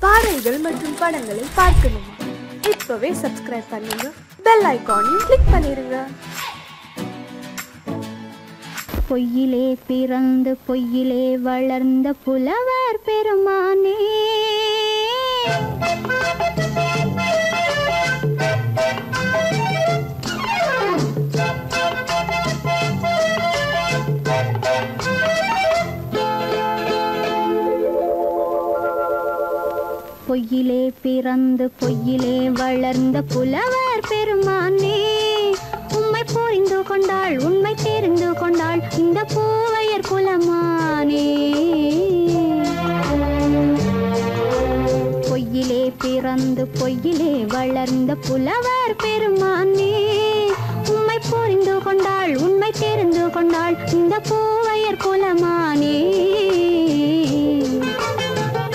பாடல்கள் மற்றும் படங்களை பார்க்கணுமா? இப்பவே சப்ஸ்கிரைப் பண்ணுங்க, பெல் ஐகானையும் கிளிக் பண்ணிருங்க. பொய்யிலே பிறந்து பொய்யிலே வளர்ந்த புலவர் பெருமானே, பொய்யிலே பிறந்து பொய்யிலே வளர்ந்த புலவர் பெருமானே, உம்மை புரிந்து கொண்டாள் உண்மை தெரிந்து கொண்டாள் இந்த பூவையர் குலமானே. பொய்யிலே பிறந்து பொய்யிலே வளர்ந்த புலவர் பெருமானே, உம்மை புரிந்து கொண்டாள் உண்மை தெரிந்து கொண்டாள் இந்த பூவையர் குலமானே.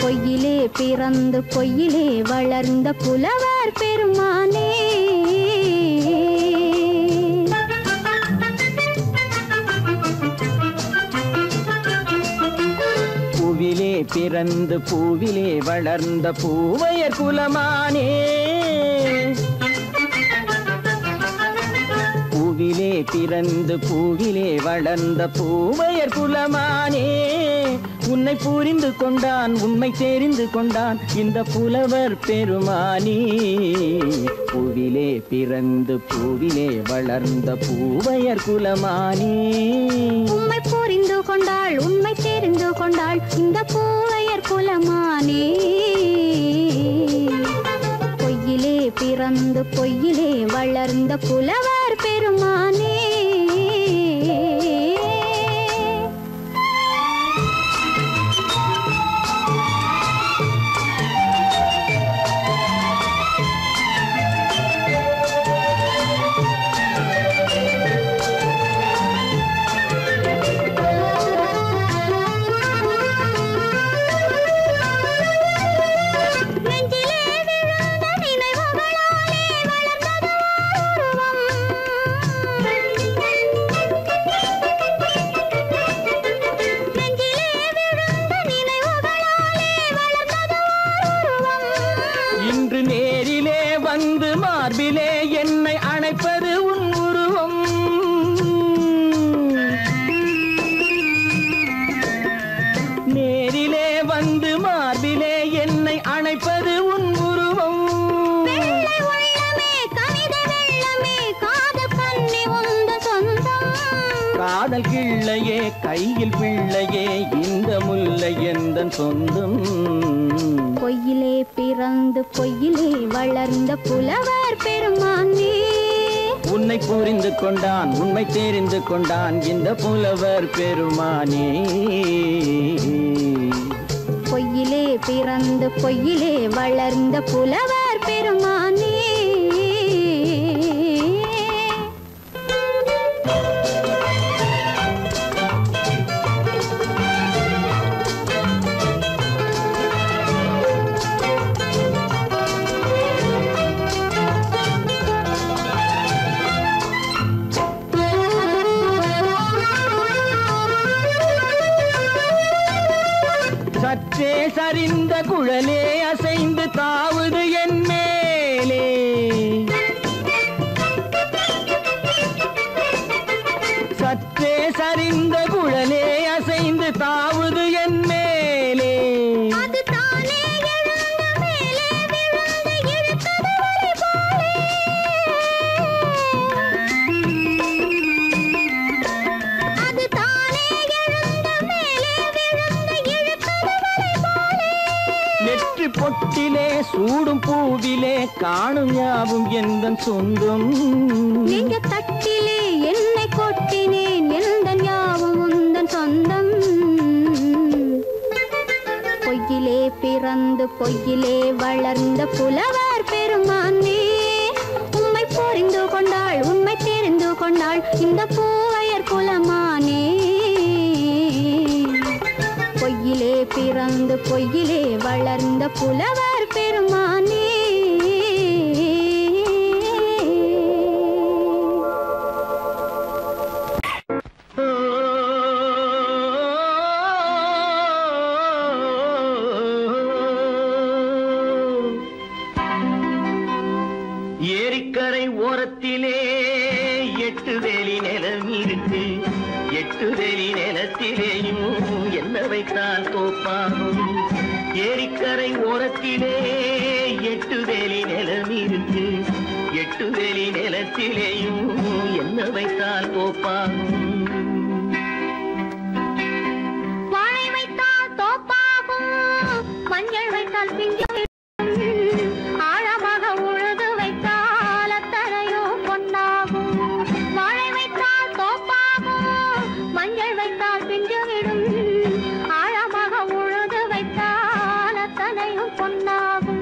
பொய்யிலே பிறந்து பொய்யிலே வளர்ந்த புலவர் பெருமானே. பூவிலே பிறந்து பூவிலே வளர்ந்த பூவையர் குலமானே, பூவிலே பிறந்து பூவிலே வளர்ந்த பூவையர் குலமானே, உன்னை புரிந்து கொண்டான் உண்மை தெரிந்து கொண்டான் இந்த புலவர் பெருமானே. பூவிலே பிறந்து பூவிலே வளர்ந்த பூவையர் குலமானே, உம்மை புரிந்து கொண்டாள் உண்மை தெரிந்து கொண்டாள் இந்த பூவையர் குலமானே. பொய்யிலே பிறந்து பொய்யிலே வளர்ந்த புலவர் பெருமானே. இன்று நேரிலே வந்து மார்பிலே என்னை அணைப்பது உன் உருவம், நேரிலே வந்து மார்பிலே என்னை அணைப்பது உன் உருவம். காதல் கிள்ளையே கையில் பிள்ளையே இந்த முல்லை எந்தன் சொந்தம். பொய்யிலே பிறந்து பொய்யிலே வளர்ந்த புலவர் பெருமானே, உன்னை புரிந்து கொண்டான் உண்மை தெரிந்து கொண்டான் இந்த புலவர் பெருமானே. பொய்யிலே பிறந்து பொய்யிலே வளர்ந்த புலவர் பெருமானே. சற்றே சரிந்த குழலே அசைந்து தாவுது என் மேலே, சற்றே சரிந்த குழலே அசைந்து தாவுது என் மேலே. நெற்றி பொட்டிலே சூடும் பூவிலே காணும் யாவும் எந்தன் சொந்தம். நீங்க தட்டிலே என்னை கொட்டினேன் எந்தன் யாவும் உந்தன் சொந்தம். பொய்யிலே பிறந்து பொய்யிலே வளர்ந்த புலவர் பெருமானே, உம்மை புரிந்து கொண்டாள் உண்மை தெரிந்து கொண்டாள் இந்த பூவையர் குலமானே. பொய்யிலே பிறந்து பொய்யிலே வளர்ந்த புலவர் பெருமானே. எட்டுதெளி நிலத்திலேயும் என்ன வைத்தால் தோப்பாகும். ஏரிக்கரை ஓரத்திலே எட்டுதெளி நிலம் இருக்கு. எட்டுதெளி நிலத்திலேயும் என்ன வைத்தால் தோப்பாகும். வாழை வைத்தால் தோப்பாகும், மஞ்சள் வைத்தால் பிஞ்சு, ஆழமாக உழுது வைத்தால் அத்தனையோ பொன்னாகும். வாழை வைத்தால் தோப்பாகும், மஞ்சள் வைத்தால் பிஞ்சுவிடும், ஆழமாக உழுது வைத்தால் அத்தனையும் பொன்னாகும்.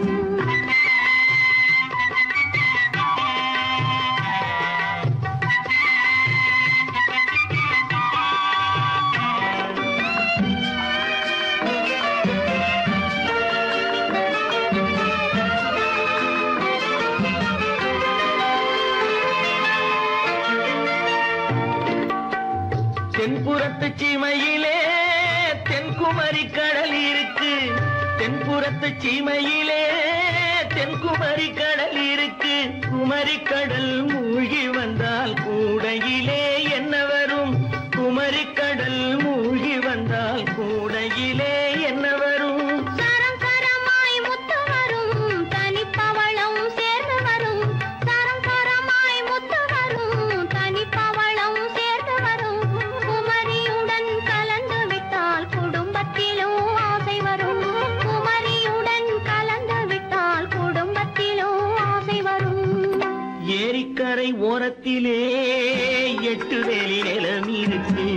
தென்புறத்து சீமையிலே தென்குமரி கடல் இருக்கு. தென்புறத்து சீமையிலே தென்குமரி கடல் இருக்கு. குமரி கடல் மூழ்கி வந்தால் கூடையிலே என்ன வரும்? குமரி கடல் மூழ்கி வந்தால் கூடையிலே என்ன வரும்? சரம் சரமாய் முத்து வரும், தனிப்பவளம் சேர்ந்து வரும். சரம் சரமாய் முத்து வரும், தனிப்பவளம் சேர்ந்து வரும். குமரியுடன் கலந்து விட்டால் குடும்பத்திலும் ஆசை வரும். குமரியுடன் கலந்து விட்டால் குடும்பத்திலும் ஆசை வரும். ஏரிக்கரை ஓரத்திலே எட்டுதெளி நிலம் இருக்கு.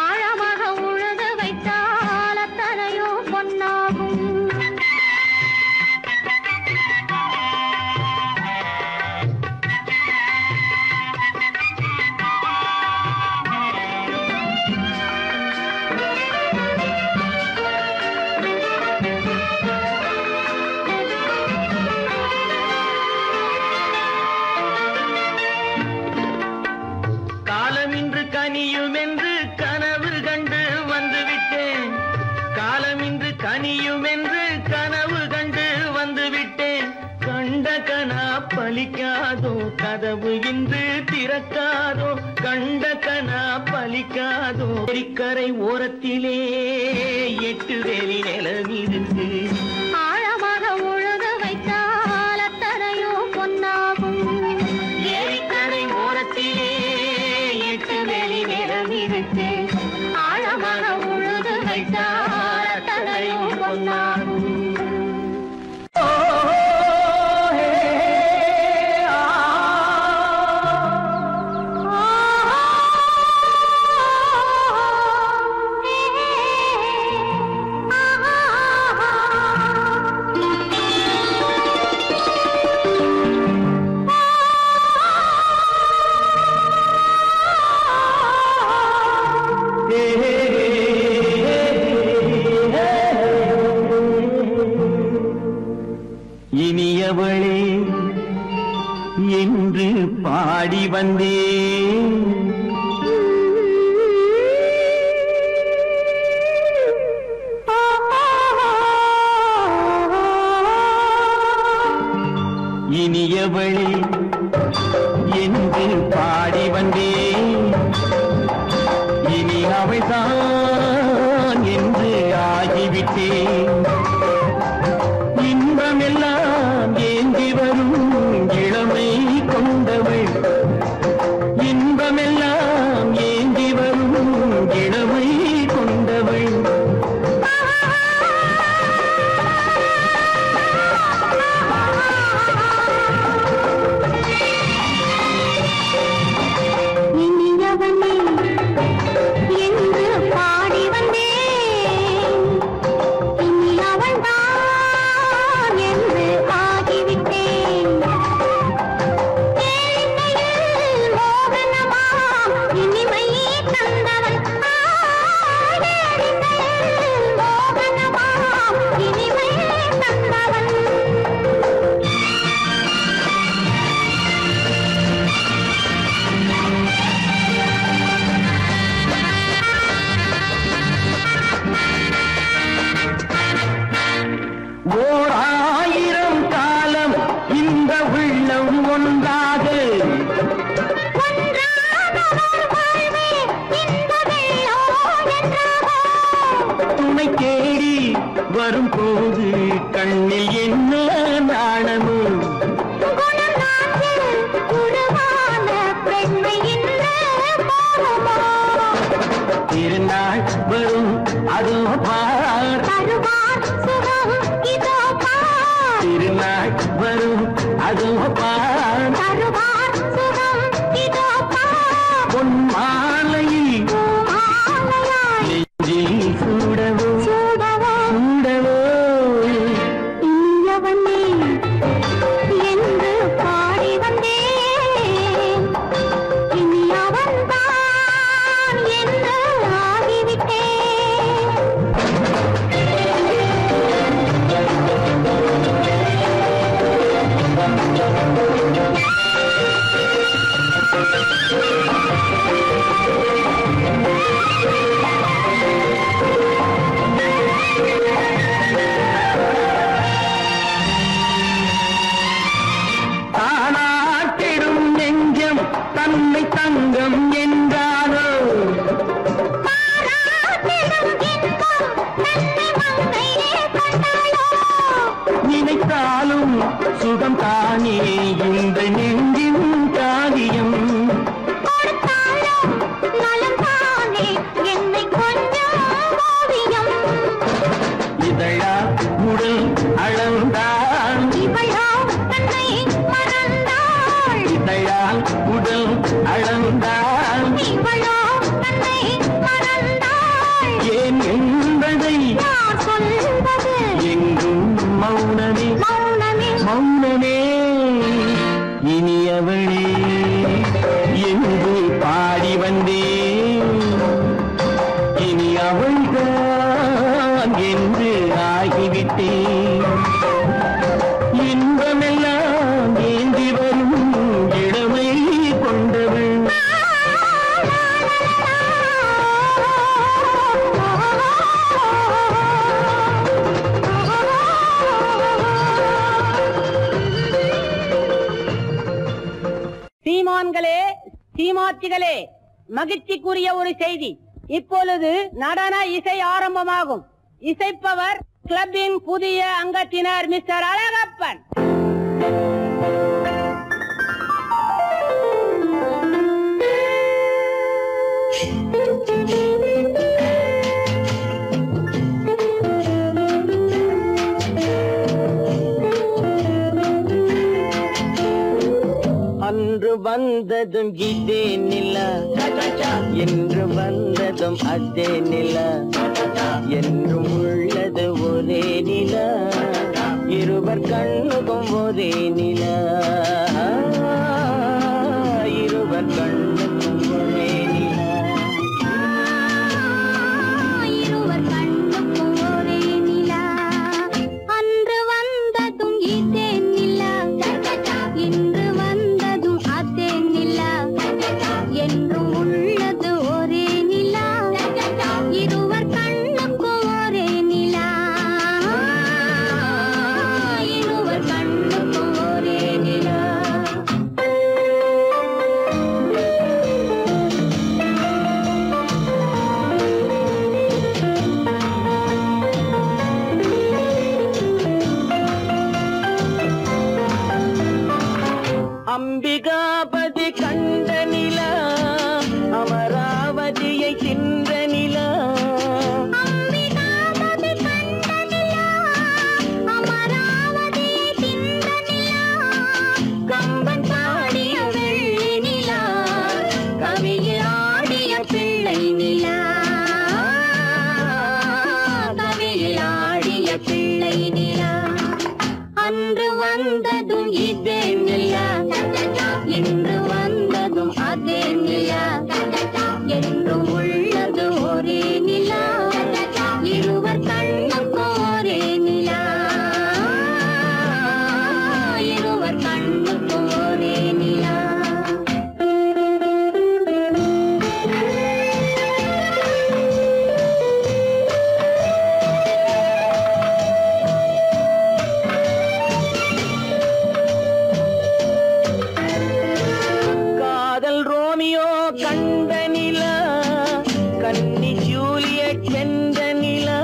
ஆழமாக உழுது வைத்தால் அத்தனையோ பொன்னாகும். காலமின்று கனியும் என்று கனவு கண்டு வந்துவிட்டேன். காலமின்று கனியும் என்று கனவு கண்டு வந்துவிட்டேன். கண்ட கனா பலிக்காதோ, கதவு இன்று திறக்காதோ. கண்ட கனா பலிக்காதோ. ஏரிக்கரை ஓரத்திலே எட்டுதெளி நிலம் இருக்கு. ஆழமாக உழுது வைத்தால் அத்தனையோ பொன்னாகும். ஏரிக்கரை ஓரத்திலே எட்டுதெளி நிலம் இருக்கு. ஆழமாக உழுது வைத்தால் அத்தனையோ பொன்னாகும். இனியவளே என்று பாடி வந்தேன். இனியவளே என்று பாடி வந்தேன். இனி அவள்தான் என்று ஆகிவிட்டேன். இன்பமெல்லாம் ஏந்தி வரும் இளமை கொண்டவள். இன்பமெல்லாம் ஏந்தி வரும் இளமை கொண்டவள். வரும்போது கண்ணில் என்ன நாணமோ திருநாள் வரும் அதோ பார் திருநாள் வரும் அதோ பார் பொன் மாலையில் நெஞ்சில் சூடவோ சூடவோ என்று பாடி வந்தேன் இனி அவன்தான் என்று ஆகிவிட்டேன் தானாட்டிடும் நெஞ்சம் தன்னை தங்கம் என்றானோ நினைத்தாலும் சுகம் தானே இந்த நெஞ்சின் காரியம் இதழா உடல் அளந்தாள் இதழால் உடல் அளந்தாள் ஏன் என்பதை எங்கும் மௌனமே மௌனமே இனியவளே என்று பாடி வந்தேன் இனி அவள்தான் என்று ஆகிவிட்டேன் இன்பமெல்லாம் ஏந்தி வரும் இளமை கொண்டவள் சீமான்களே சீமாத்திகளே மகிழ்ச்சிக்குரிய ஒரு செய்தி. இப்பொழுது நடன இசை ஆரம்பமாகும். இசைப்பவர் கிளப்பின் புதிய அங்கத்தினர் மிஸ்டர் அழகப்பன். அன்று வந்ததும் இதே நிலா என்று வந்ததும் அதே நிலா என்றும் உள்ளது ஒரே நிலா இருவர் கண்ணுக்கும் ஒரே நிலா இருவர் கண்ணுக்கும் ஒரே நிலா இருவர் கண்ணுக்கும் ஒரே நிலா அன்று வந்ததும் இதே நிலா இன்று வந்ததும் அதே நிலா என்றும் உள்ளது ஒரே நிலா இருவர் கண்ணுக்கும் ஒரே நிலா இருவர் கண்ணுக்கும் ஒரே நிலா அம்பிகாபதி கண்ட நிலா அமராவதியை தின்ற நிலா அம்பிகாபதி கண்ட நிலா அமராவதியை தின்ற நிலா கம்பன் பாடிய வெள்ளி நிலா கவியில் ஆடிய பிள்ளை நிலா கவியில் ஆடிய பிள்ளை நிலா அன்று வந்ததும் இதே நிலா இன்று வந்ததும் அதே நிலா என்றும் உள்ளது ஒரே நிலா இருவர் கண்ணுக்கும் ஒரே நிலா இருவர் கண்ணுக்கும் ஒரே நிலா காதல் ரோமியோ கண்ட நிலா கன்னி ஜூலியட் வென்ற நிலா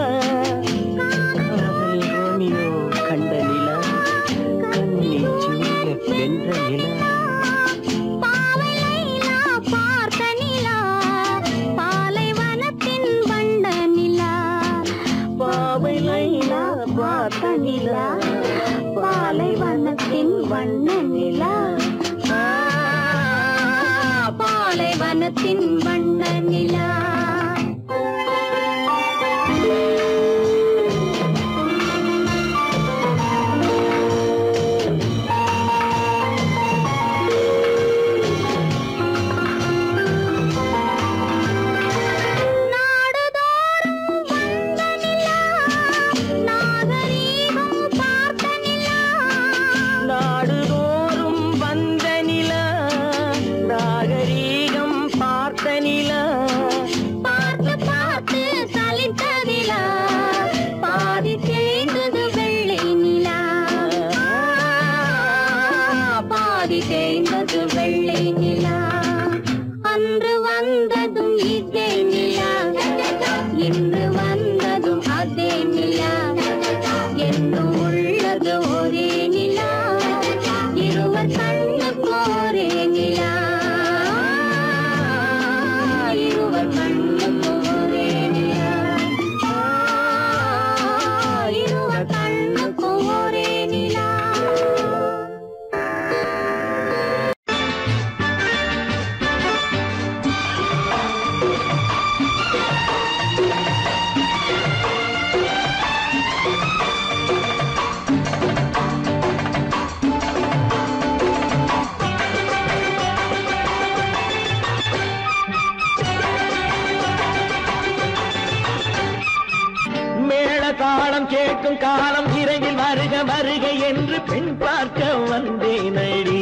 விரைவில் வருக வருக என்று பெண் பார்க்க வந்தேனடி.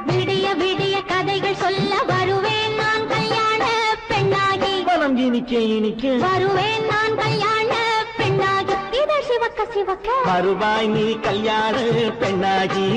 விடிய விடிய கதைகள் சொல்ல வருவேன் நான் கல்யாண பெண்ணாகி. மனம் இனிக்க இனிக்க வருவேன் நான் கல்யாண பெண்ணாகி. இதழ் சிவக்க சிவக்க வருவாய் நீ கல்யாண பெண்ணாகி.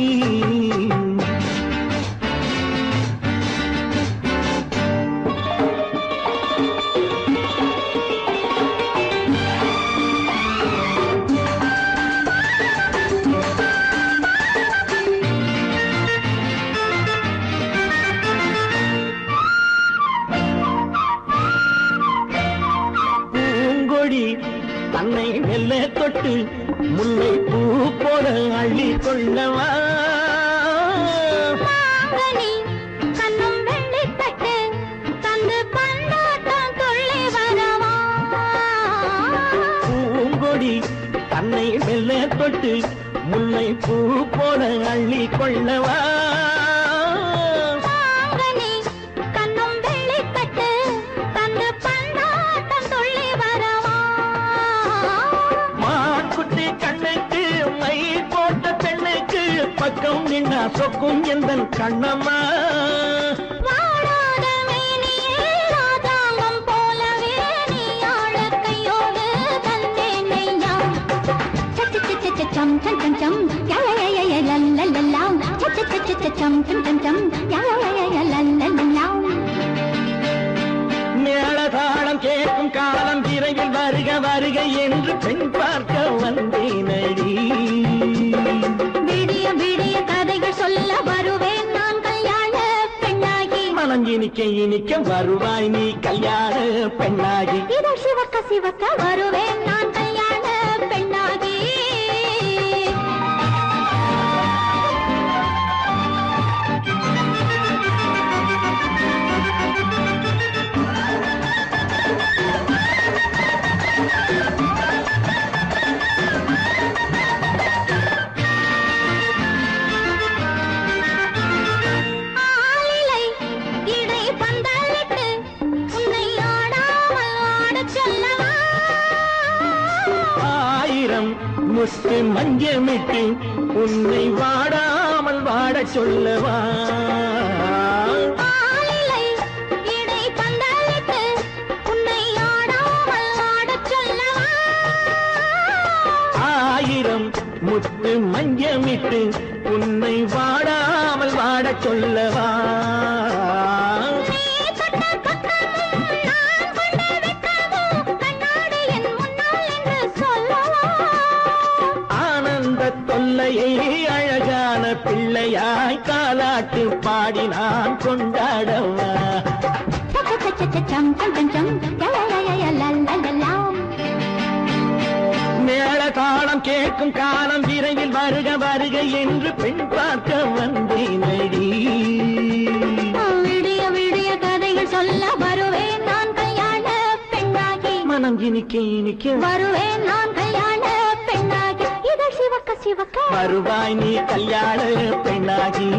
தன்னை மெல்ல தொட்டு முல்லை பூ போல அள்ளி கொள்ளவா. கண்ணும் வெள்ளி தட்டு தந்து பந்தாட்டம் துள்ளி வரவா. பூங்கொடி தன்னை மெல்ல தொட்டு முல்லை பூ போல அள்ளி கொள்ளவா. பக்கம் நின்னா சொக்கும் எந்தன் கண்ணம்மா. வாழாத மேனியே ராஜாங்கம் போலவே நீ ஆழ கையோடு தந்தேன் நெய்யாம். சம் சம் சம் சம் லல்லல்லாம். சம் சம் சம் லல்லல்லாம். மேளதாளம் கேட்கும் காலம் விரைவில் வருக வருக என்று பெண் பார்க்க வந்தேனடி. விடிய விடிய கதைகள் சொல்ல வருவேன் நான் கல்யாண பெண்ணாகி. மனம் இனிக்க இனிக்க வருவாய் நீ கல்யாண பெண்ணாகி. இதழ் சிவக்க சிவக்க வருவேன் நான் கல்யாண பெண்ணாகி. முத்து மஞ்சமிட்டு உன்னை வாடாமல் வாட சொல்லவா. ஆயிரம் முத்து மஞ்சமிட்டு உன்னை வாடாமல் வாட சொல்லவா. தொல்லையை அழகான பிள்ளையாய் காலாட்டு பாடி நான் கொண்டாடவா. மேள காலம் கேட்கும் காலம் விரைவில் வருக வருக என்று பெண் பார்க்க வந்தேனடி. விடிய விடிய கதைகள் சொல்ல வருவேன் நான் கல்யாண பெண்ணாகி. மனம் இனிக்க இனிக்க வருவேன் நான் கல்யாண பெண்ணாகி. இதழ் சிவக்க சிவக்க வருவாய் நீ கல்யாண பெண்ணாகி.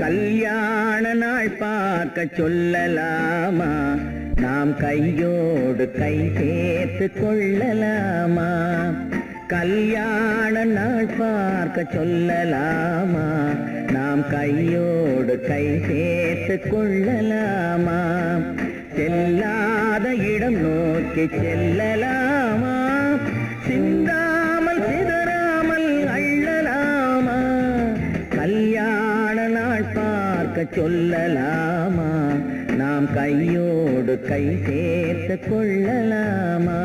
கல்யாண நாள் பார்க்க சொல்லலாமா, நாம் கையோடு கை சேர்த்து கொள்ளலாமா. கல்யாண நாள் பார்க்க சொல்லலாமா, நாம் கையோடு கை சேர்த்து கொள்ளலாமா. செல்லாத இடம் நோக்கி செல்லலாமா, சிந்தாமல் சிதறாமல் அள்ளலாமா. கல்யாண நாள் பார்க்க சொல்லலாமா, நாம் கையோடு கை சேர்த்து கொள்ளலாமா.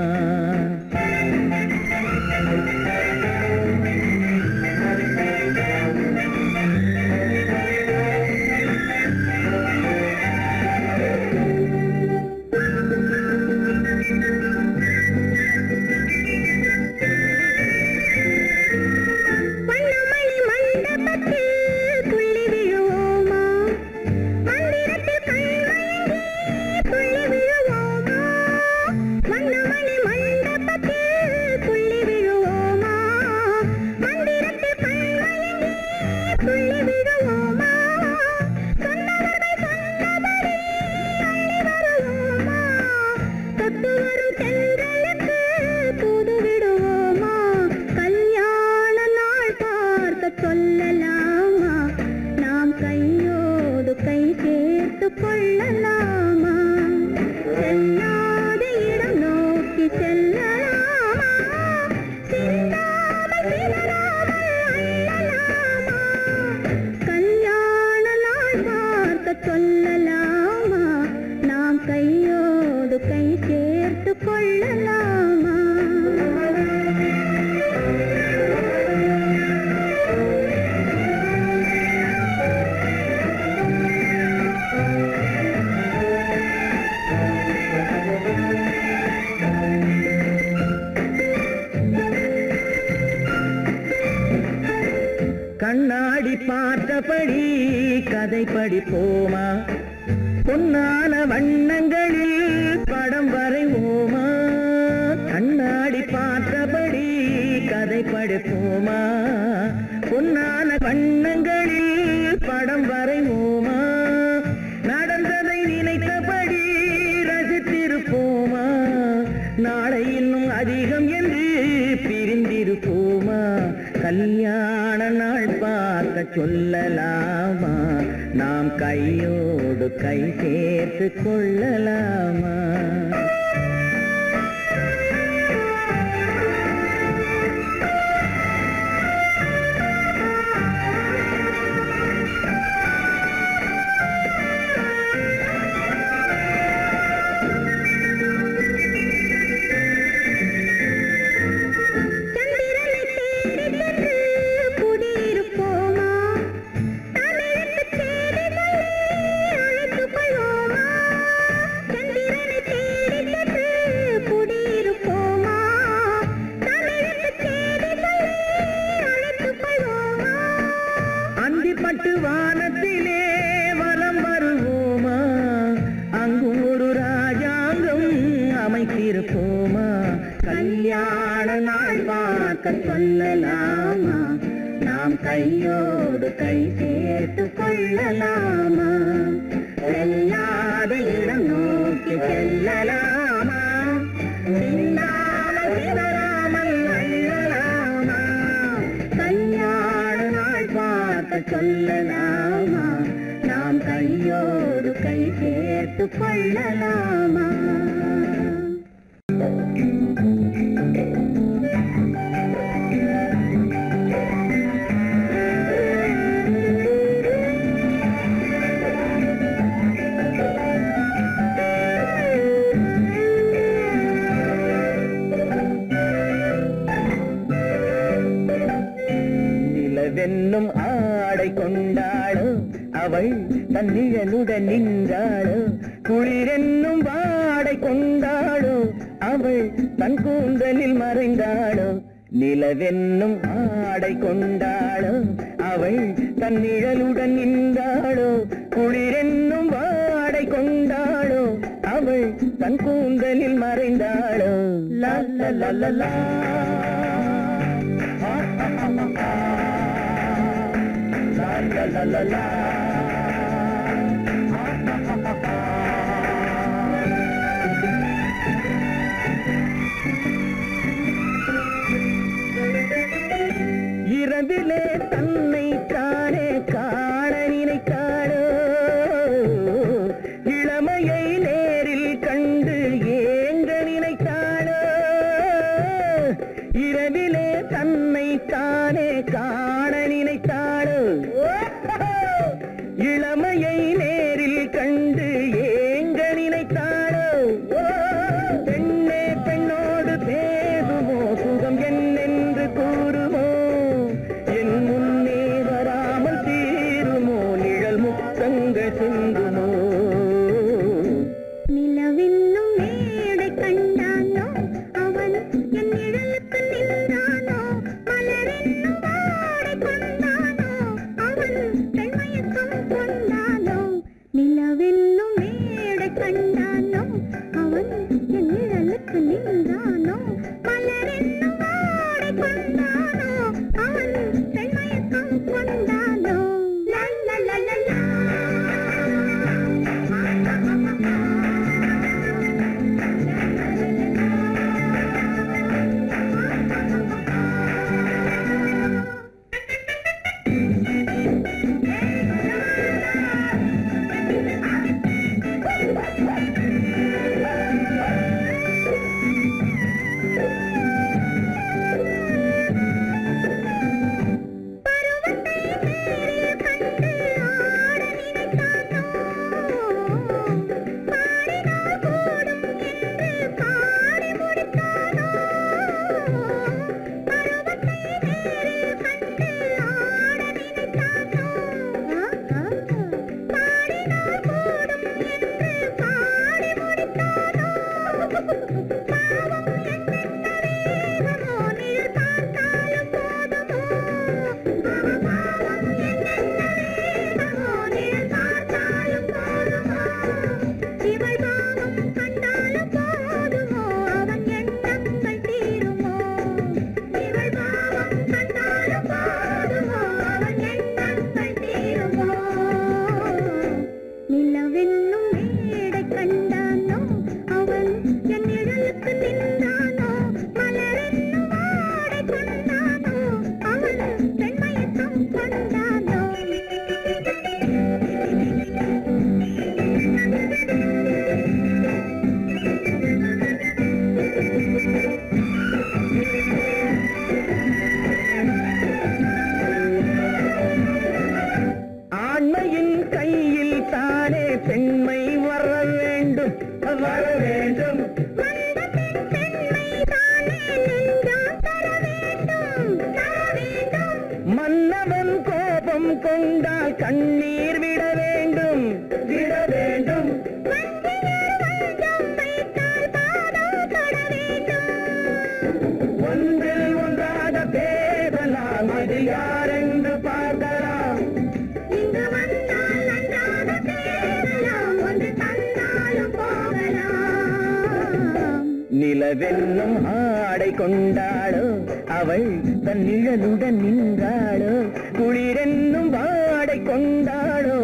மந்திரத்தில் கண்மயங்கி துள்ளி விழுவோமா. கண்ணாடி பார்த்தபடி கதை படிப்போமா பொன்னான வண்ணங்களில் படம் வரைவோமா கண்ணாடி பார்த்தபடி கதை படிப்போமா பொன்னான வண்ணங்களில் படம் வரைவோமா நடந்ததை நினைத்தபடி ரசித்திருப்போமா நாளை இன்னும் அதிகம் என்று பிரிந்திருப்போமா கல்யாண நாள் பார்க்க சொல்லலாமா நாம் கையோடு கை சேர்த்து கொள்ளலாமா வானத்திலே வலம் வருவோமா அங்கும் ஒரு ராஜாங்கம் அமைத்திருப்போமா கல்யாண நாள் பார்க்க சொல்லலாமா நாம் கையோடு கை சேர்த்து கொள்ளலாமா செல்லாத இடம் நோக்கி செல்லலாமா சிந்தாமல் அள்ளலாமா கல்யாண நாள் பார்க்க சொல்லலாமா நாம் கையோடு கை சேர்த்து கொள்ளலாமா நிலவென்னும் ஆடை கொண்டாளோ அவள் தன் நிழலுடன் நின்றாளோ குளிரென்னும் வாடை கொண்டாளோ அவள் தன் கூந்தலில் மறைந்தாளோ நிலவென்னும் ஆடை கொண்டாளோ அவள் தன் நிழலுடன் நின்றாளோ குளிரென்னும் வாடை கொண்டாளோ அவள் தன் கூந்தலில் மறைந்தாளோ லா லா லா லா லா la la la இரவிலே தன்னை தானே காண நினைத்தாளோ இளமையை நேரில் கண்டு ஏங்க நினைத்தாளோ இரவிலே தன்னை தானே காண நினைத்தாளோ இளமையை நேரில் கண்டு ஏங்க நினைத்தாளோ பெண்ணே பெண்ணோடு பேசுமோ சுகம் என்னென்று கூறுமோ என் முன்னே வராமல் தீருமோ நிழல் முத்தங்கள் சிந்துமோ நிலவென்னும் மேடை கண்டானோ அவன் என் நிழலுக்கு நின்றானோ மலரென்னும் வாடை கொண்டானோ கண்ணீர் விட வேண்டும் விட வேண்டும். ஒன்றில் ஒன்றாக பேசலாம், அது யாரென்று பார்க்கலாம். இங்கு வந்தால் நன்றாக பேசலாம், ஒன்று தந்தாலும் போகலாம். நிலவென்னும் ஆடை கொண்டாளோ அவள் தன் நிழலுடன் நின்றாளோ, குளிரென்னும் வாடை கொண்டாளோ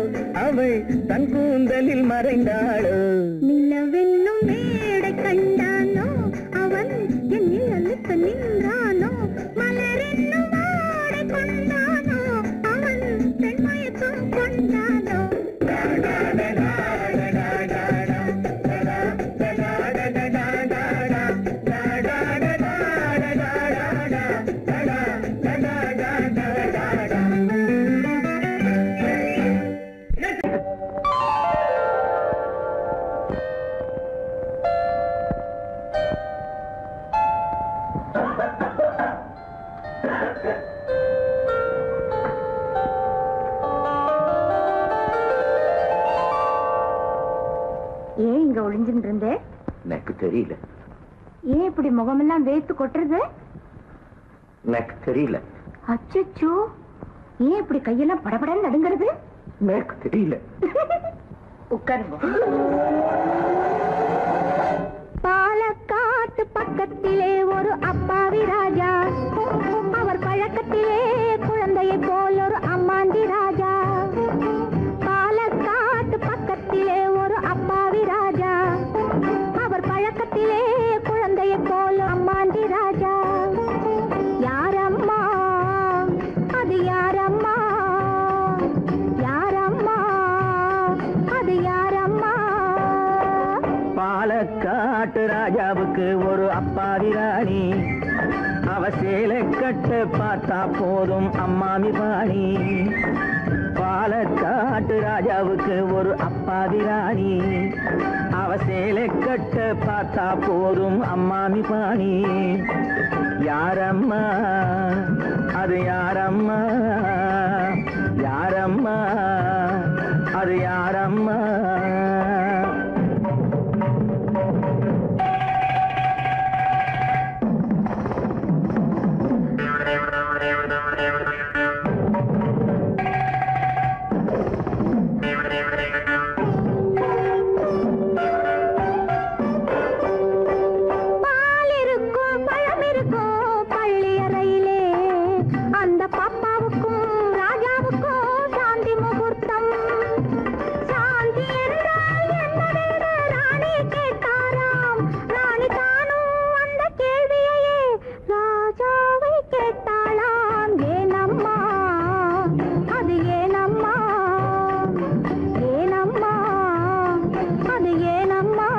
அவள் தன் கூந்தலில் மறைந்தாளோ. நிலவென்னும் மேடை கண்டானோ அவன் என் நிழலுக்கு நின்றானோ, மலரென்னும் ஆடை கொண்டானோ அவன் பெண்மயக்கம் கொண்டானோ. ஏன் இங்க ஒளிஞ்சுட்டு இருந்தே? எனக்கு தெரியல. ஏன் இப்படி முகமெல்லாம் வேத்து கொட்டுறது? எனக்கு தெரியல. அச்சோ, ஏன் இப்படி கையெல்லாம் படபடன்னு நடுங்கிறது? எனக்கு தெரியல. உட்காருங்க. பாலக்காட்டு பக்கத்திலே ஒரு அப்பாவி ராஜா, அவர் பழக்கத்திலே குழந்தையை போல் ஒரு அம்மாண்டி ராஜா. பாலக்காட்டு பக்கத்திலே ஒரு அப்பாவி ராஜா, அவர் பழக்கத்திலே குழந்தையை போல் அம்மாண்டி ராஜா. யாரம்மா அது யாரம்மா, யாரம்மா அது யாரம்மா. பாலக்காட்டு ராஜாவுக்கு ஒரு அப்பாவி ராணி, அவ சேலை கட்ட பார்த்தா போதும் அம்மாமி பாணி. பாலக்காட்டு ராஜாவுக்கு ஒரு அப்பாவி ராணி, அவ சேலை கட்ட பார்த்தா போதும் அம்மாமி பாணி. யாரம்மா அது யாரம்மா, யாரம்மா அது யாரம்மா. பால் இருக்கும் பழம் இருக்கும் பள்ளியறையிலே, அந்த பாப்பாவுக்கும் ராஜாவுக்கும் சாந்தி முகூர்த்தம். சாந்தி என்றால் என்னவென்று ராணி கேட்டாராம். ராணி தானும் அந்த கேள்வியையே ராஜாவை கேட்டாளாம். ஏனம்மா அது ஏனம்மா, ஏனம்மா அது ஏனம்மா.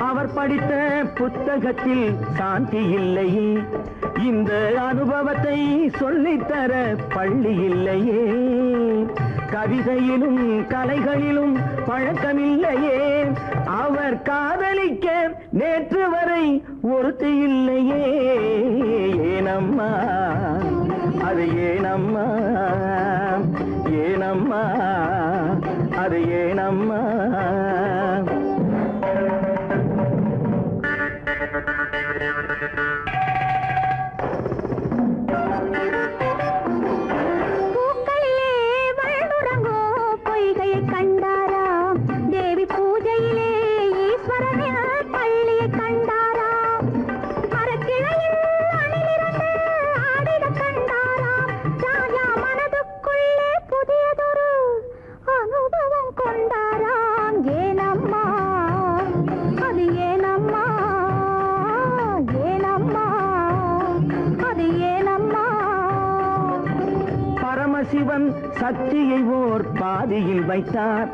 அவர் படித்த புத்தகத்தில் சாந்தி இல்லையே, இந்த அனுபவத்தை சொல்லித்தர பள்ளி இல்லையே. கவிதையிலும் கலைகளிலும் பழக்கமில்லையே, அவர் காதலிக்க நேற்று வரை ஒருத்தி இல்லையே. ஏனம்மா அது ஏனம்மா, ஏனம்மா அது ஏனம்மா. பூக்களிலே வள்ளுறங்கும் பொய்கையை கண்டாராம். தேவி பூஜையிலே ஈஸ்வரனின் பள்ளியை கண்டாராம். மரக்கிளையில் அணிலிரண்டு ஆடிட கண்டாராம். ராஜா மனதுக்குள்ளே புதியதொரு அனுபவம் கொண்டாராம். ஏனம்மா அது ஏனம்மா, ஏனம்மா அது ஏனம்மா. பரமசிவன் சக்தியை ஓர் பாதியில் வைத்தார்,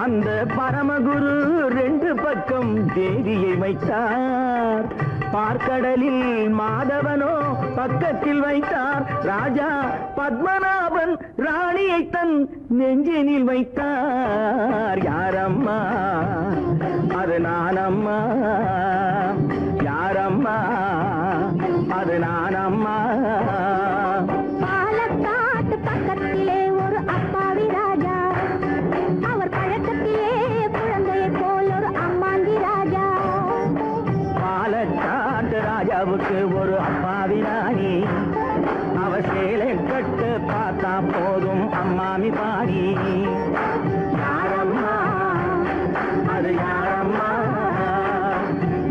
அந்த பரமகுரு ரெண்டு பக்கம் தேவியை வைத்தார். பார்க்கடலில் மாதவனோ பக்கத்தில் வைத்தார், ராஜா பத்மநாபன் ராணியை தன் நெஞ்சினில் வைத்தார். யாரம்மா அது நானம்மா, யாரம்மா அது நானம்மா. பாலக்காட்டு பக்கத்திலே ஒரு ராஜாவுக்கு ஒரு அப்பாவி ராணி அவ சேலை கட்டு பார்த்தா போதும் அம்மாமி பாடி யாரம்மா அது யாரம்மா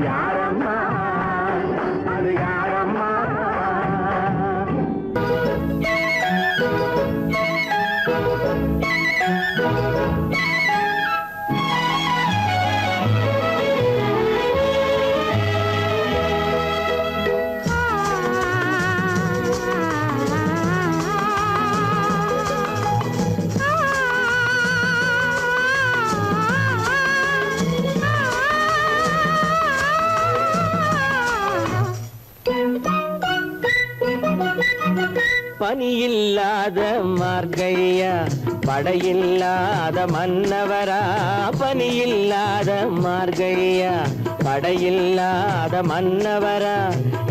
யாரம்மா அது யாரம்மா பனியில்லாத மார்கழியா படையில்லாத மன்னவரா பனியில்லாத மார்கழியா படையில்லாத மன்னவரா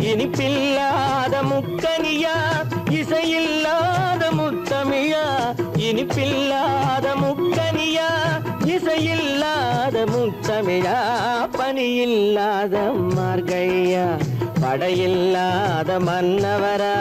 இனிப்பில்லாத முக்கனியா இசையில்லாத முத்தமிழா இனிப்பில்லாத முக்கனியா இசையில்லாத முத்தமிழா பனியில்லாத மார்கழியா படையில்லாத மன்னவரா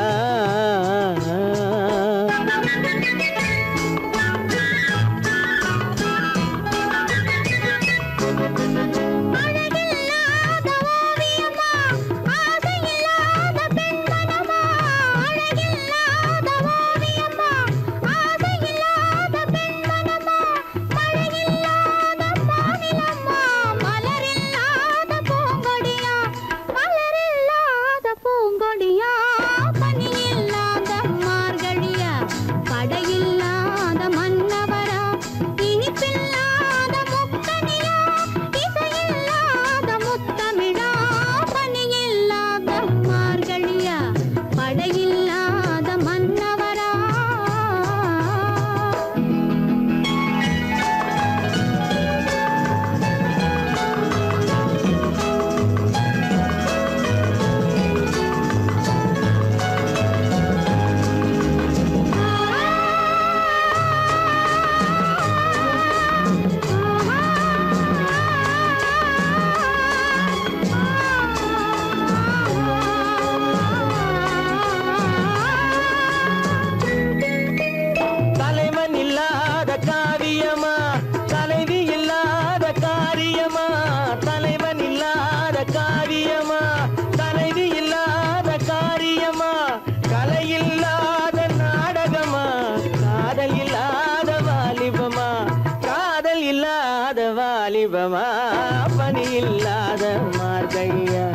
பனியில்லாத மார்கழியா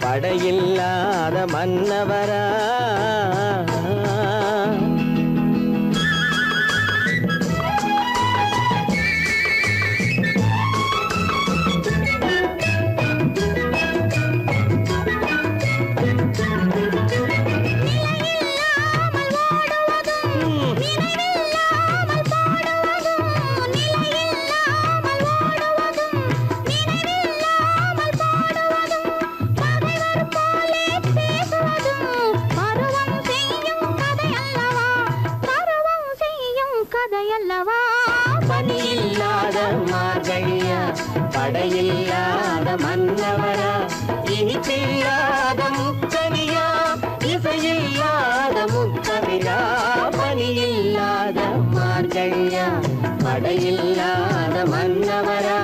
படையில்லாத மன்னவரா பனியில்லாத மார்கழியா படையில்லாத மன்னவரா இனிப்பில்லாத முக்கனியா இசையில்லாத முத்தமிழா பனியில்லாத மார்கழியா படையில்லாத மன்னவரா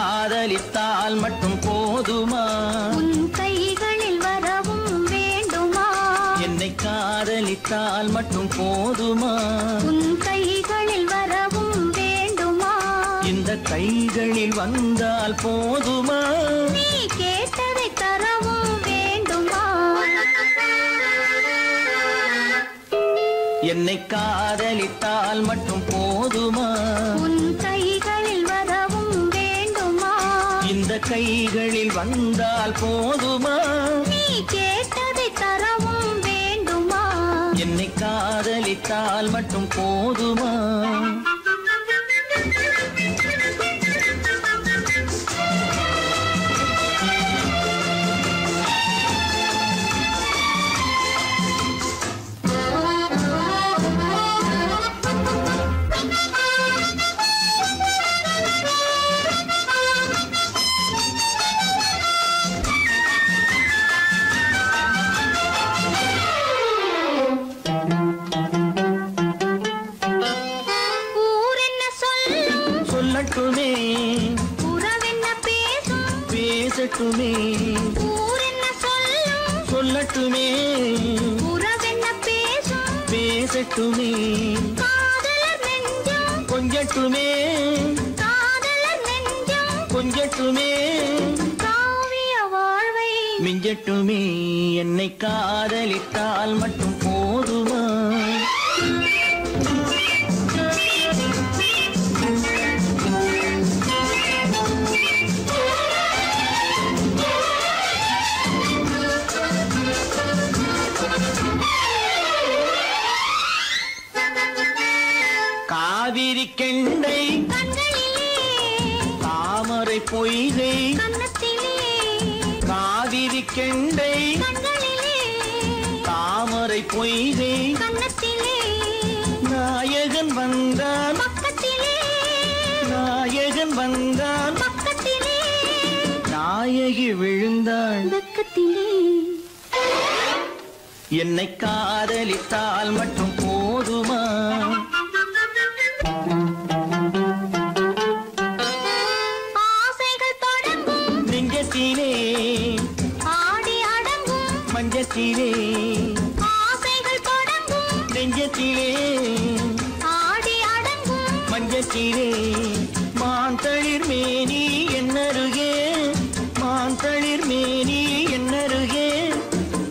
காதலித்தால் மட்டும் போதுமா உன் கைகளில் வரவும் வேண்டுமா என்னை காதலித்தால் மட்டும் போதுமா உன் கைகளில் வரவும் வேண்டுமா இந்த கைகளில் வந்தால் போதுமா நீ கேட்டதை தரவும் வேண்டுமா என்னை காதலித்தால் மட்டும் போதுமா? உன் கைகளில் வரவும் வேண்டுமா? இந்த கைகளில் வந்தால் போதுமா? நீ கேட்டதை தரவும் வேண்டுமா? என்னை காதலித்தால் மட்டும் போதுமா? சொல்லட்டுமே உறவென்ன பேசும் பேசட்டுமே ஊர் என்ன சொல்லும் சொல்லட்டுமே உறவென்ன பேசும் பேசட்டுமே காதலர் நெஞ்சம் கொஞ்சட்டுமே காதலர் நெஞ்சம் கொஞ்சட்டுமே காவிய வாழ்வை மிஞ்சட்டுமே என்னை காதலித்தால் மட்டும் போதுமா? காவிரி கெண்டை கண்களிலே தாமரை பொய்கை கன்னத்திலே காவிரி கெண்டை கண்களிலே தாமரை பொய்கை கன்னத்திலே நாயகன் வந்தான் பக்கத்திலே நாயகன் வந்தான் பக்கத்திலே நாயகி விழுந்தாள் பக்கத்திலே என்னை காதலித்தால் மட்டும் போதுமா? ஆசைகள் தொடங்கும் நெஞ்சத்திலே ஆடி அடங்கும் மஞ்சத்திலே ஆசைகள் தொடங்கும் நெஞ்சத்திலே ஆடி அடங்கும் மஞ்சத்திலே மாந்தளிர் மேனி என்னருகே மாந்தளிர் மேனி என்னருகே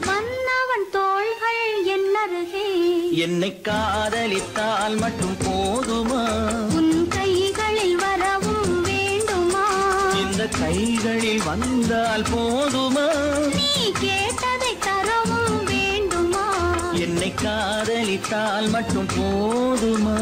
மன்னவன் தோள்கள் என்னருகே என்னை காதலித்தால் மட்டும் போதுமா? உன் கைகளில் வரவும் வேண்டுமா? இந்த கைகளில் வந்தால் போதுமா? நீ கேட்டதை தரவும் வேண்டுமா? என்னை காதலித்தால் மட்டும் போதுமா?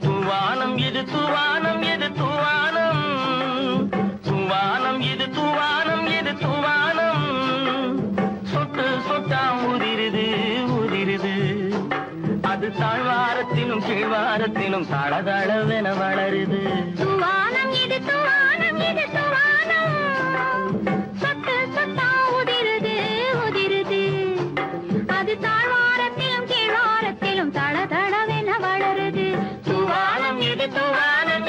தூவானம் இது தூவானம் இது தூவானம் தூவானம் இது தூவானம் இது தூவானம் சொட்டு சொட்டா உதிருது உதிருது அது தாழ்வாரத்திலும் கீழ்வாரத்திலும் தளதளவென வளருது துவானம் இது துவானம் இது துவானம் சொட்டு சொட்டா உதிருது உதிருது அது தாழ்வாரத்திலும் கீழ்வாரத்திலும் தளதளவென வளருது தூவானம் இது தூவானம்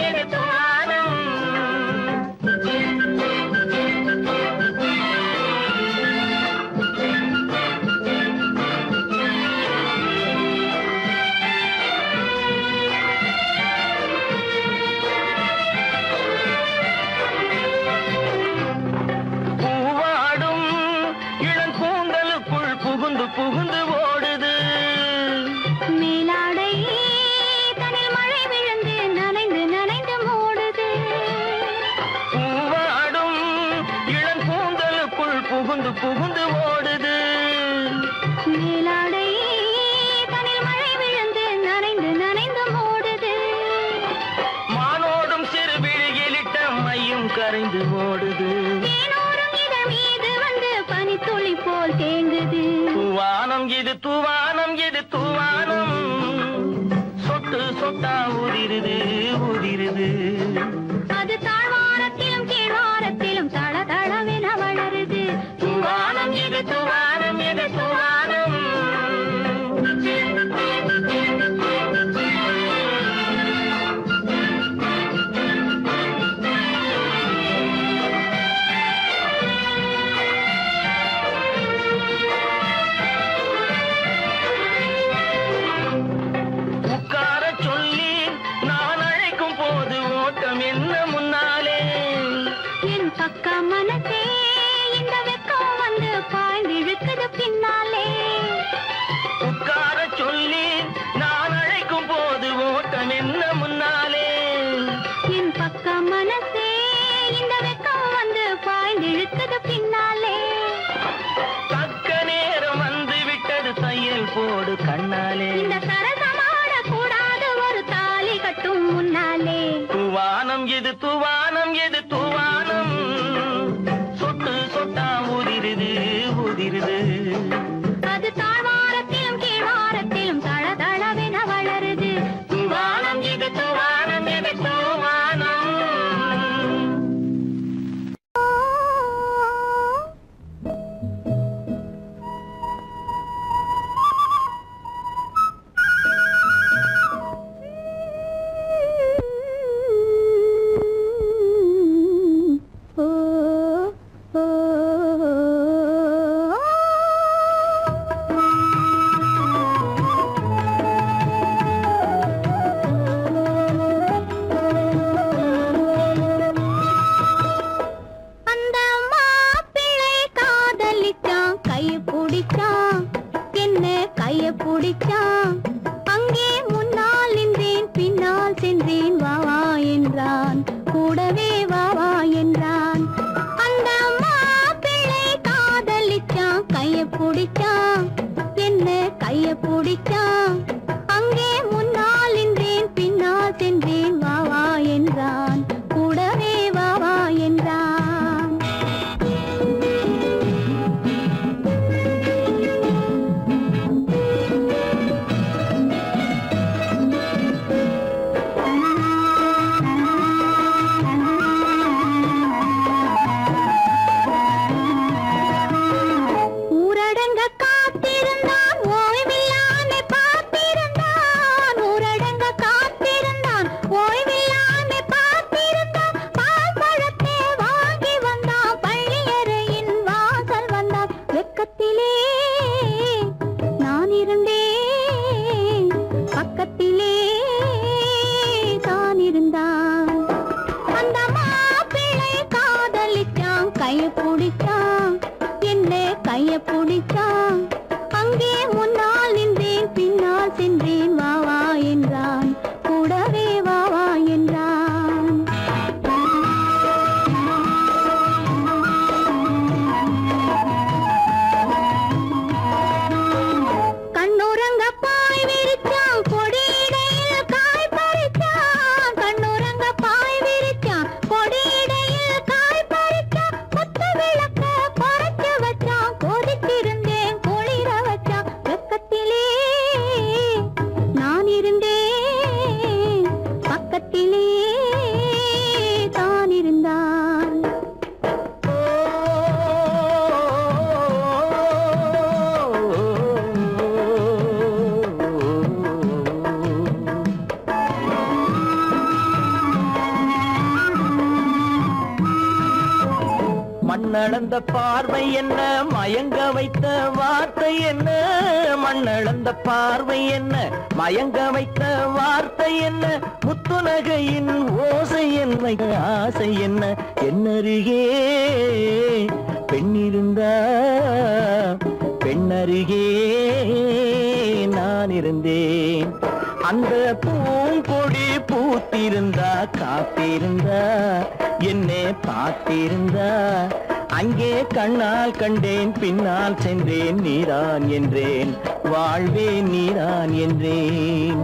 இது தூவானம் பூவாடும் இளங்கூந்தலுக்குள் புகுந்து புகுந்து ஓடுது மேலாடை தனில் மழை விழுந்து நனைந்து நனைந்து மூடுது பூவாடும் இளங்கூந்தலுக்குள் புகுந்து புகுந்து ஓடுது மேலாடை தனில் மழை விழுந்து நனைந்து நனைந்து மூடுது மானோடும் சிறு விழியிலிட்ட மையும் கரைந்து ஓடுது தேனோரும் இதழ் மீது வந்து பனித்துளி போல் தேங்குது தூவானம் இது தூவானம் இது தூவானம் சொட்டு சொட்டா உதிருது உதிருது அது தாழ்வாரத்திலும் கீழ்வாரத்திலும் தளதளவென வளருது தூவானம் இது தூவானம் இது தூவானம் என்ன முன்னாலே என் பக்க மனசே இந்த வெக்கம் வந்து பாய்ந்து இழுக்குது பின்னாலே உட்கார சொல்லி நான் அழைக்கும் போது ஓட்டம் என்ன முன்னாலே என் பக்க மனசே இந்த வெக்கம் வந்து பாய்ந்து இழுக்குது பின்னாலே தக்க நேரம் வந்து விட்டது தையல் போடு கண்ணாலே இந்த சரசமாட கூடாது ஒரு தாலி கட்டும் முன்னாலே தூவானம் எது தூவானம் எது தூவானம் சொட்டு சொட்டா ஊதிருது ஊதிருது அது தாழ்வாரத்திலும் கீழ்வாரத்திலும் தளதளவென வளருது தூவானம் எது தூவானம் எது தூவானம் அந்த மாப்பிள்ளை காதலிச்சான் கைய பிடிச்சான் என்ன கைய பிடிச்சான் அங்கே முன்னால் நின்றேன் பின்னால் சென்றேன் வா வா என்றான் கூடவே வா வா என்றான் அந்த மாப்பிள்ளை காதலிச்சான் கைய பிடிச்சான் என்ன கைய பிடிச்சான் அங்கே முன்னால் நின்றேன் பின்னால் சென்றேன் வா வா என்றான் கூடவே வா வா என்றான் ஊரடங்க காத்திருந்தான் ஓய்வில்லாமே பார்த்திருந்தான் ஊரடங்க காத்திருந்தான் ஓய்வில்லாமே பார்த்திருந்தான் பால் பழத்தை வாங்கி வந்தான் பள்ளியறையின் வாசல் வந்தான் வெக்கத்திலே நான் இருந்தேன் பக்கத்திலே தான் இருந்தான் அந்த மாப்பிள்ளை காதலிச்சான் கைய பிடிச்சான் என்ன கைய பிடிச்சான் அங்கே முன்னால் நின்றேன் பின்னால் சென்றேன் வா வா என்றான் கூடவே வா வா என்றான் கண்ணுறங்க பாய் விரிச்சான் கொடியிடையில் காய் பறிச்சான் கண்ணுறங்க பாய் விரிச்சான் கொடியிடையில் காய் பறிச்சான் கொத்த விளக்க குறைச்சு வச்சான் கொதிச்சிருந்தேன் குளிர வச்சான் வெக்கத்திலே நான் இருந்தேன் பக்கத்திலே தான் இருந்தான் மண்ணளந்த பார்வை என்ன மயங்க வைத்த வார்த்தை என்ன மண்ணளந்த பார்வை என்ன மயங்க வைத்த வார்த்தை என்ன முத்துநகையின் ஓசை என்ன ஆசை என்ன என்னருகே பெண்ணிருந்தா பெண்ணருகே நான் இருந்தேன் அந்த பூங்கொடி பூத்திருந்தா காத்திருந்தா என்னை பார்த்திருந்தா அங்கே கண்ணால் கண்டேன் பின்னால் சென்றேன் நீதான் என்றேன் வாழ்வே நீதான் என்றேன்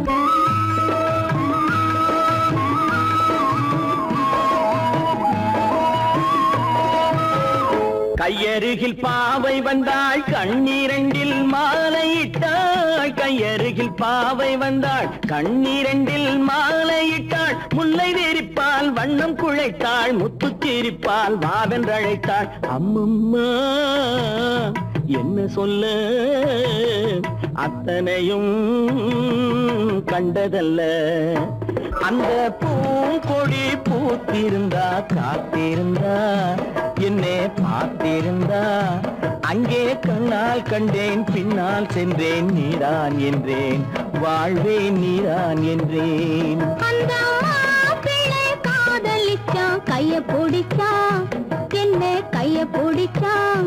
கையருகில் பாவை வந்தாள் கண்ணீரண்டில் மாலையிட்டாள் கையருகில் பாவை வந்தாள் கண்ணீரண்டில் மாலையிட்டாள் முல்லை வெறிப்பால் வண்ணம் குழைத்தாள் முத்து சிரிப்பால் வாவென்றழைத்தாள் அம்மம்மா என்ன சொல்ல அத்தனையும் கண்டதல்ல அந்த பூங்கொடி பூத்திருந்தா காத்திருந்தா என்னை பார்த்திருந்தா அங்கே கண்ணால் கண்டேன் பின்னால் சென்றேன் நீதான் என்றேன் வாழ்வே நீதான் என்றேன் அந்த மாப்பிள்ளை காதல் கைய பிடிச்சான் என்ன கைய பிடிச்சான்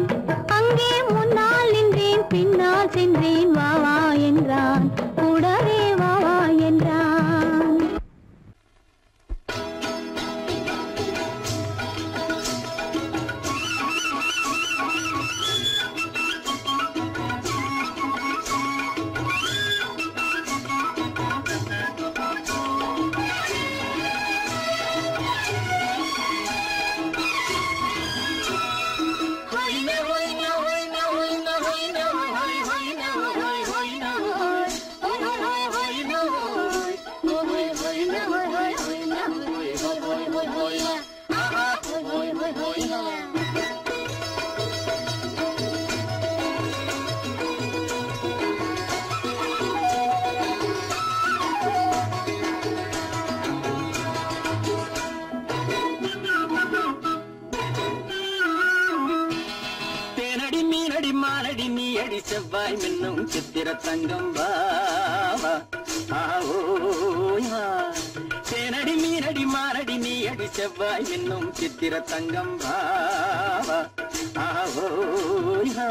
அங்கே முன்னால் நின்றேன் பின்னால் சென்றேன் வா வா என்றான் கூடவே வா வா என்றான் செவ்வாய் மின்னும் சித்திர தங்கம் வாவா ஆவோயா தேனடி மீனடி மானடி நீ அடி செவ்வாய் மின்னும் சித்திர தங்கம் வாவா ஆவோயா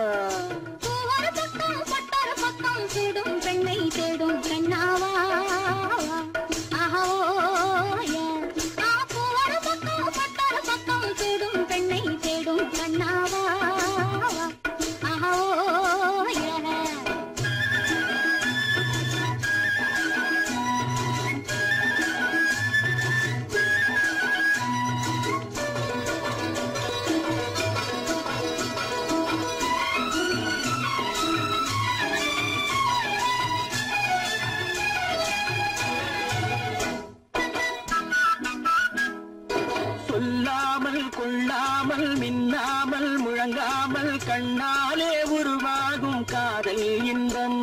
பக்கம் தேடும் பெண்ணை தேடும் கண்ணாவா பக்கம் தேடும் பெண்ணை தேடும் கண்ணாவா கொள்ளாமல் மின்னாமல் முழங்காமல் கண்ணாலே உருவாகும் காதல் இன்பம்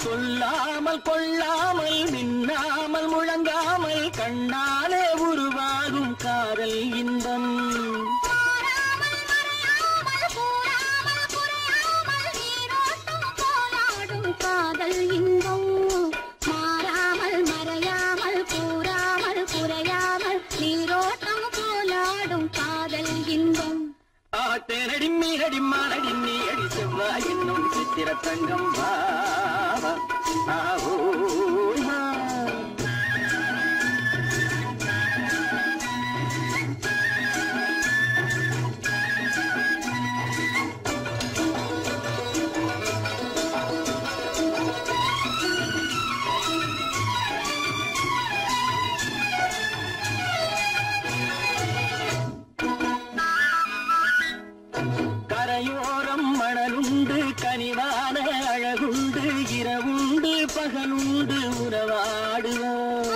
சொல்லாமல் கொள்ளாமல் மின்னாமல் முழங்காமல் கண்ணாலே உருவாகும் காதல் இன்பம் காதல் இன்பம் மாறாமல் மறையாமல் கூறாமல் குறையாமல் நீரோட்டம் போலாடும் காதல் இன்பம் தேனடி மீனடி மானடி நீ அடி செவ்வாய் என்னும் சித்திர தங்கம் வாவா ஆவோயா கரையோரம் மணலுண்டு கனிவான அழகுண்டு இரவுண்டு பகலுண்டு உறவாடுவோம்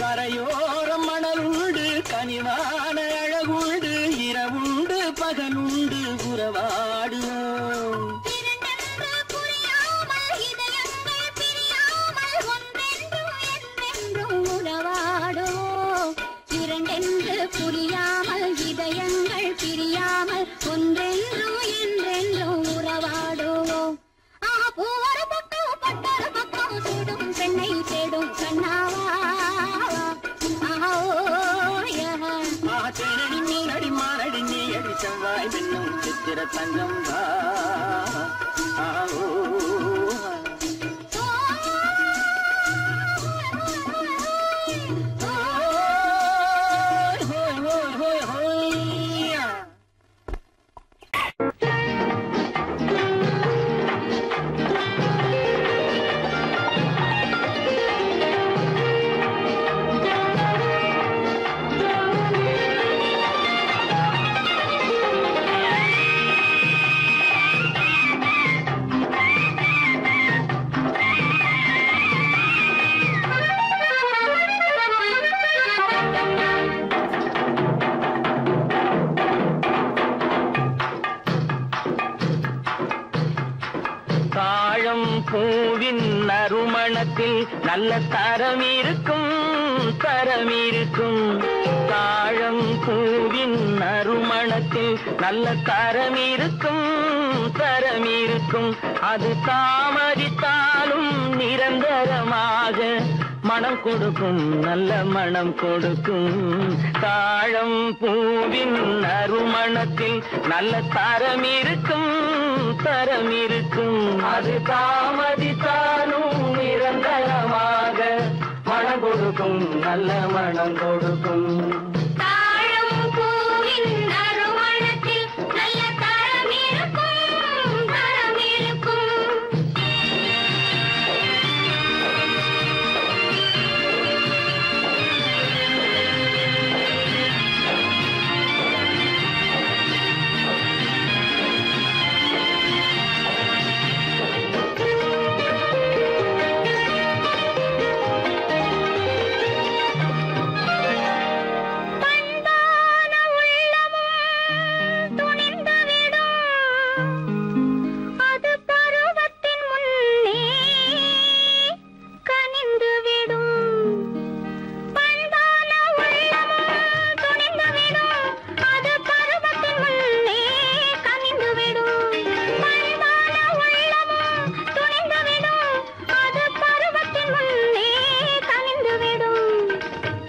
கரையோரம் மணலுண்டு கனிவான அழகுண்டு இரவுண்டு பகலுண்டு உறவாடுவோம் புரியாமல் இதயங்கள் பிரியாமல் ஒன்றென்றும் என்றென்றும் உறவாடுவோம் பூவர பக்கம் பட்டர பக்கம் தேடும் பெண்ணை தேடும் கண்ணாவா தேனடி மீனடி மானடி நீ அடி செவ்வாய் மின்னும் சித்திர தங்கம் ஆவோ பூவின் நறுமணத்தில் நல்ல தரம் இருக்கும் தாழம் பூவின் நறுமணத்தில் நல்ல தரம் இருக்கும் தரம் இருக்கும். அது தாமதித்தாலும் நிரந்தரமாக மனம் கொடுக்கும் நல்ல மனம் கொடுக்கும். தாழம் பூவின் நறுமணத்தில் நல்ல தரம் இருக்கும் தரம் இருக்கும். அது தாமதித்தாலும் நிரந்தரமாக மனம் கொடுக்கும் நல்ல மனம் கொடுக்கும். தாழம் பூவின் நறுமணத்தில் நல்ல தரம் இருக்கும் தரம் இருக்கும்.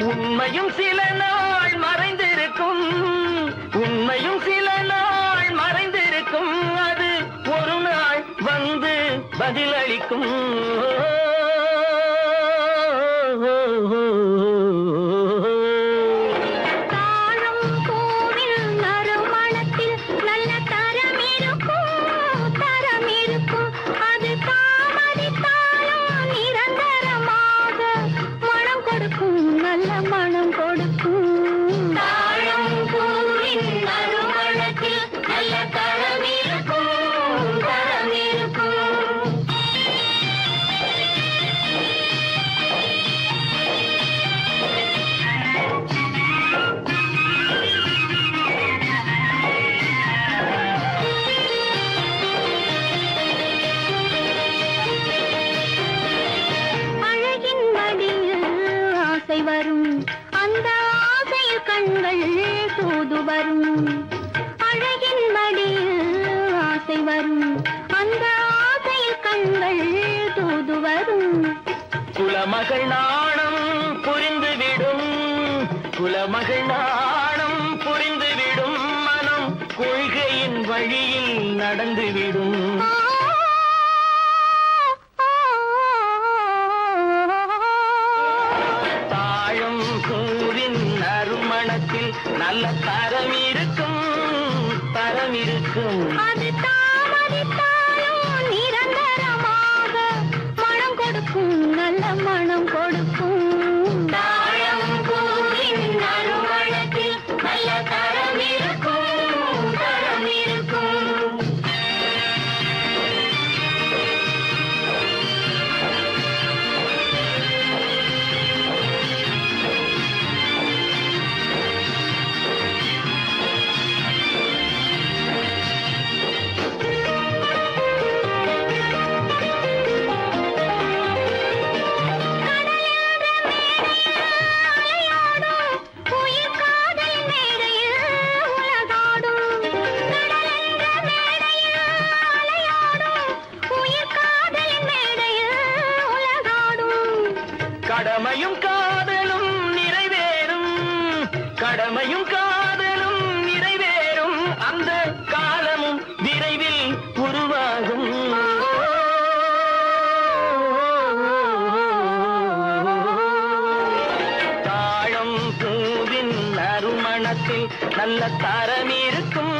உண்மையும் சில நாள் மறைந்திருக்கும் உண்மையும் சில நாள் மறைந்திருக்கும். அது ஒரு நாள் வந்து பதிலளிக்கும். தாழம் பூவின் நறுமணத்தில் நல்ல தரம் இருக்கும் தரம் இருக்கும். அது தாமதித்தாலும் நிரந்தரமாக மனம் கொடுக்கும் நல்ல மனம் கொடுக்கும். தாழம் பூவின் நறுமணத்தில் நல்ல தரம் இருக்கும் தரம் இருக்கும். அழகின் மடியில் ஆசை வரும் அந்த ஆசையில் கண்கள் தூது வரும். அழகின் மடியில் ஆசை வரும் அந்த ஆசையில் கண்கள் தூது வரும். குலமகள் நாணம் புரிந்துவிடும் குலமகள் நாணம் புரிந்துவிடும். மனம் கொள்கையின் வழியில் நடந்துவிடும். தாழம் பூவின் நறுமணத்தில் நல்ல தரம் இருக்கும் தரம் இருக்கும். அது தாமதித்தாலும் நிரந்தரமாக மனம் கொடுக்கும் நல்ல மனம் கொடுக்கும். தாழம் பூவின் நறுமணத்தில் நல்ல தரம் இருக்கும் தரம் இருக்கும். கடமையும் காதலும் நிறைவேறும் கடமையும் காதலும் நிறைவேறும். அந்த காலமும் விரைவில் உருவாகும். தாழம் பூவின் நறுமணத்தில் நல்ல தரம் இருக்கும்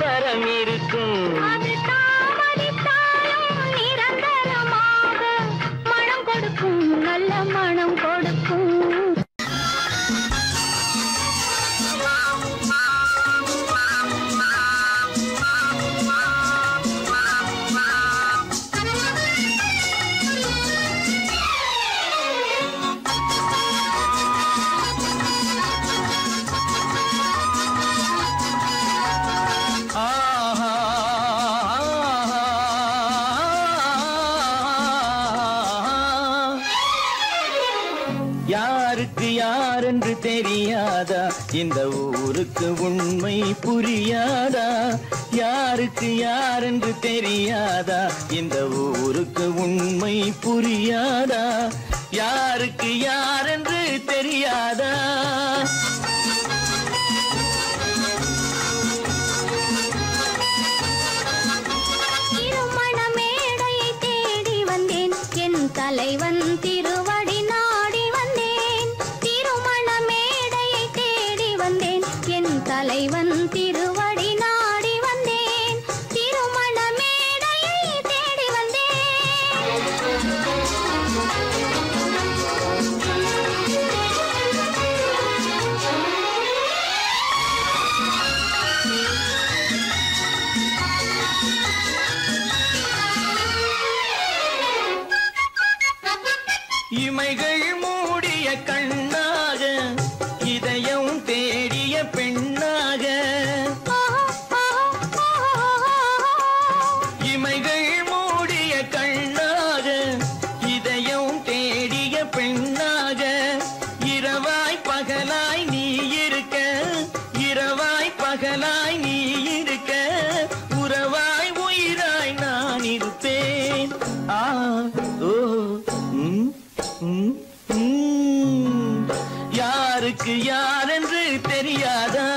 தரம் இருக்கும். அது தாமதித்தாலும் நிரந்தரமாக மனம் கொடுக்கும் நல்ல மனம் கொடுக்கும். ஆஹா யாரென்று தெரியாதா இந்த ஊருக்கு உண்மை புரியாதா யாருக்கு யாரென்று தெரியாதா இந்த ஊருக்கு உண்மை புரியாதா யாருக்கு யாரென்று தெரியாதா திருமண மேடையை தேடி வந்தேன் என் தலைவன் திருவடி நாடி வந்தேன் திருமண மேடையை தேடி வந்தேன் என் தலைவன் திருவடி நாடி வந்தேன் திருமண மேடையை தேடி இமைகள் மூடிய கண்ணாக இதயம் தேடிய பெண்ணாக இமைகள் மூடிய கண்ணாக இதயம் தேடிய பெண்ணாக இரவாய் பகலாய் நீ இருக்க இரவாய் பகலாய் நீ இருக்க உறவாய் உயிராய் நான் இருப்பேன் ஆ ஓ யாருக்கு யாரென்று தெரியாதா